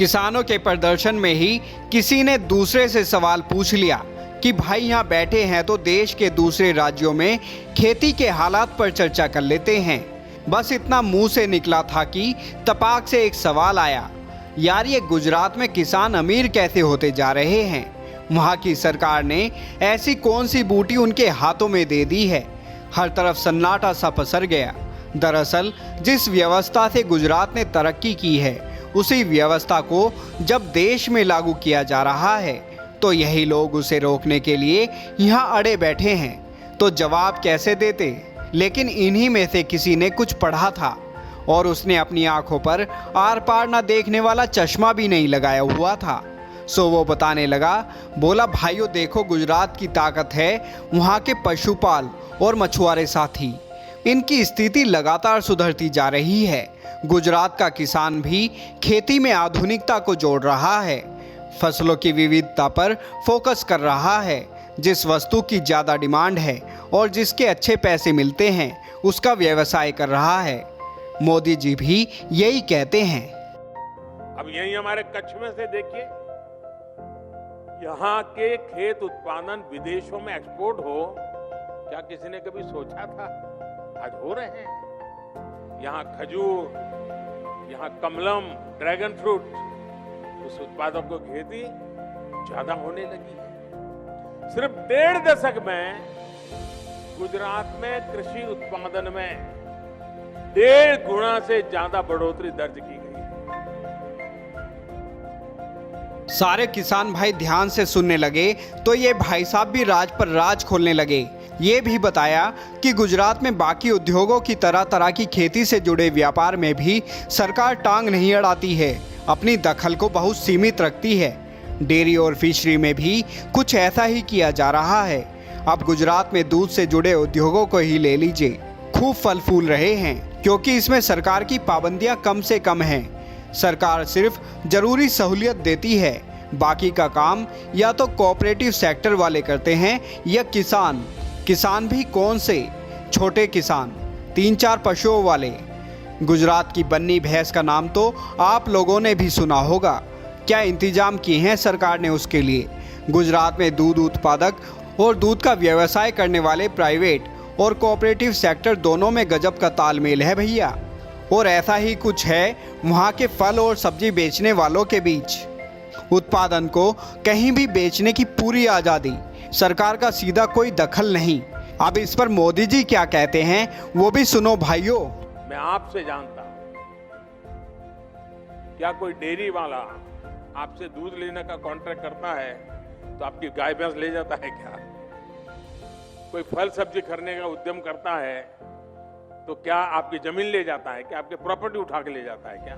किसानों के प्रदर्शन में ही किसी ने दूसरे से सवाल पूछ लिया कि भाई यहाँ बैठे हैं तो देश के दूसरे राज्यों में खेती के हालात पर चर्चा कर लेते हैं। बस इतना मुंह से निकला था कि तपाक से एक सवाल आया, यार ये गुजरात में किसान अमीर कैसे होते जा रहे हैं? वहाँ की सरकार ने ऐसी कौन सी बूटी उनके हाथों में दे दी है? हर तरफ सन्नाटा सा पसर गया। दरअसल जिस व्यवस्था से गुजरात ने तरक्की की है उसी व्यवस्था को जब देश में लागू किया जा रहा है तो यही लोग उसे रोकने के लिए यहाँ अड़े बैठे हैं। तो जवाब कैसे देते? लेकिन इन्हीं में से किसी ने कुछ पढ़ा था और उसने अपनी आंखों पर आर पार ना देखने वाला चश्मा भी नहीं लगाया हुआ था। सो वो बताने लगा, बोला भाइयों देखो गुजरात की ताकत है वहाँ के पशुपाल और मछुआरे साथी, इनकी स्थिति लगातार सुधरती जा रही है। गुजरात का किसान भी खेती में आधुनिकता को जोड़ रहा है, फसलों की विविधता पर फोकस कर रहा है। जिस वस्तु की ज़्यादा डिमांड है और जिसके अच्छे पैसे मिलते हैं उसका व्यवसाय कर रहा है। मोदी जी भी यही कहते हैं। अब यही हमारे कच्छ में से देखिए, यहाँ के खेत उत्पादन विदेशों में एक्सपोर्ट हो, क्या किसी ने कभी सोचा था? आज हो रहे हैं। यहाँ खजूर, यहाँ कमलम, ड्रैगन फ्रूट, उस उत्पादकों की खेती ज्यादा होने लगी है। सिर्फ 1.5 दशक में गुजरात में कृषि उत्पादन में 1.5 गुना से ज्यादा बढ़ोतरी दर्ज की गई है। सारे किसान भाई ध्यान से सुनने लगे तो ये भाई साहब भी राज पर राज खोलने लगे। ये भी बताया कि गुजरात में बाकी उद्योगों की तरह तरह की खेती से जुड़े व्यापार में भी सरकार टांग नहीं अड़ाती है, अपनी दखल को बहुत सीमित रखती है। डेयरी और फिशरी में भी कुछ ऐसा ही किया जा रहा है। अब गुजरात में दूध से जुड़े उद्योगों को ही ले लीजिए, खूब फल फूल रहे हैं क्योंकि इसमें सरकार की पाबंदियां कम से कम हैं। सरकार सिर्फ जरूरी सहूलियत देती है, बाकी का काम या तो कोऑपरेटिव सेक्टर वाले करते हैं या किसान भी कौन से? छोटे किसान, 3-4 पशुओं वाले। गुजरात की बन्नी भैंस का नाम तो आप लोगों ने भी सुना होगा। क्या इंतजाम किए हैं सरकार ने उसके लिए? गुजरात में दूध उत्पादक और दूध का व्यवसाय करने वाले प्राइवेट और कोऑपरेटिव सेक्टर दोनों में गजब का तालमेल है भैया। और ऐसा ही कुछ है वहाँ के फल और सब्जी बेचने वालों के बीच। उत्पादन को कहीं भी बेचने की पूरी आज़ादी, सरकार का सीधा कोई दखल नहीं। अब इस पर मोदी जी क्या कहते हैं वो भी सुनो भाइयों। मैं आपसे जानता हूं, क्या कोई डेयरी वाला आपसे दूध लेने का कॉन्ट्रैक्ट करता है तो आपकी गाय भैंस ले जाता है क्या? कोई फल सब्जी खरीदने का उद्यम करता है तो क्या आपकी जमीन ले जाता है? क्या आपकी प्रॉपर्टी उठा के ले जाता है क्या?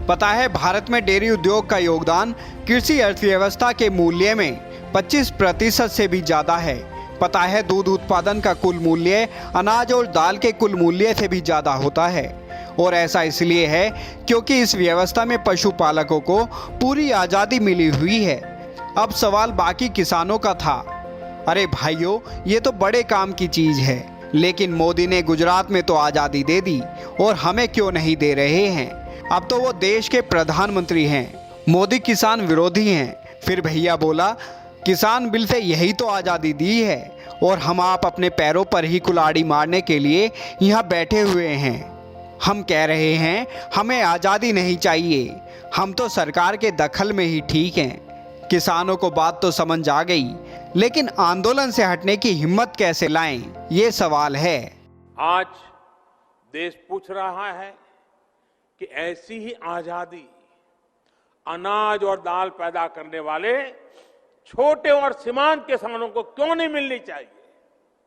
पता है भारत में डेयरी उद्योग का योगदान कृषि अर्थव्यवस्था के मूल्य में 25% से भी ज्यादा है। पता है दूध उत्पादन का कुल मूल्य अनाज और दाल के कुल मूल्य से भी ज्यादा होता है। और ऐसा इसलिए है क्योंकि इस व्यवस्था में पशुपालकों को पूरी आज़ादी मिली हुई है। अब सवाल बाकी किसानों का था। अरे भाइयों ये तो बड़े काम की चीज़ है, लेकिन मोदी ने गुजरात में तो आज़ादी दे दी और हमें क्यों नहीं दे रहे हैं? अब तो वो देश के प्रधानमंत्री हैं, मोदी किसान विरोधी हैं। फिर भैया बोला किसान बिल से यही तो आज़ादी दी है और हम आप अपने पैरों पर ही कुल्हाड़ी मारने के लिए यहाँ बैठे हुए हैं। हम कह रहे हैं हमें आज़ादी नहीं चाहिए, हम तो सरकार के दखल में ही ठीक हैं। किसानों को बात तो समझ आ गई, लेकिन आंदोलन से हटने की हिम्मत कैसे लाएं, ये सवाल है। आज देश पूछ रहा है कि ऐसी ही आज़ादी अनाज और दाल पैदा करने वाले छोटे और सीमांत किसानों को क्यों नहीं मिलनी चाहिए?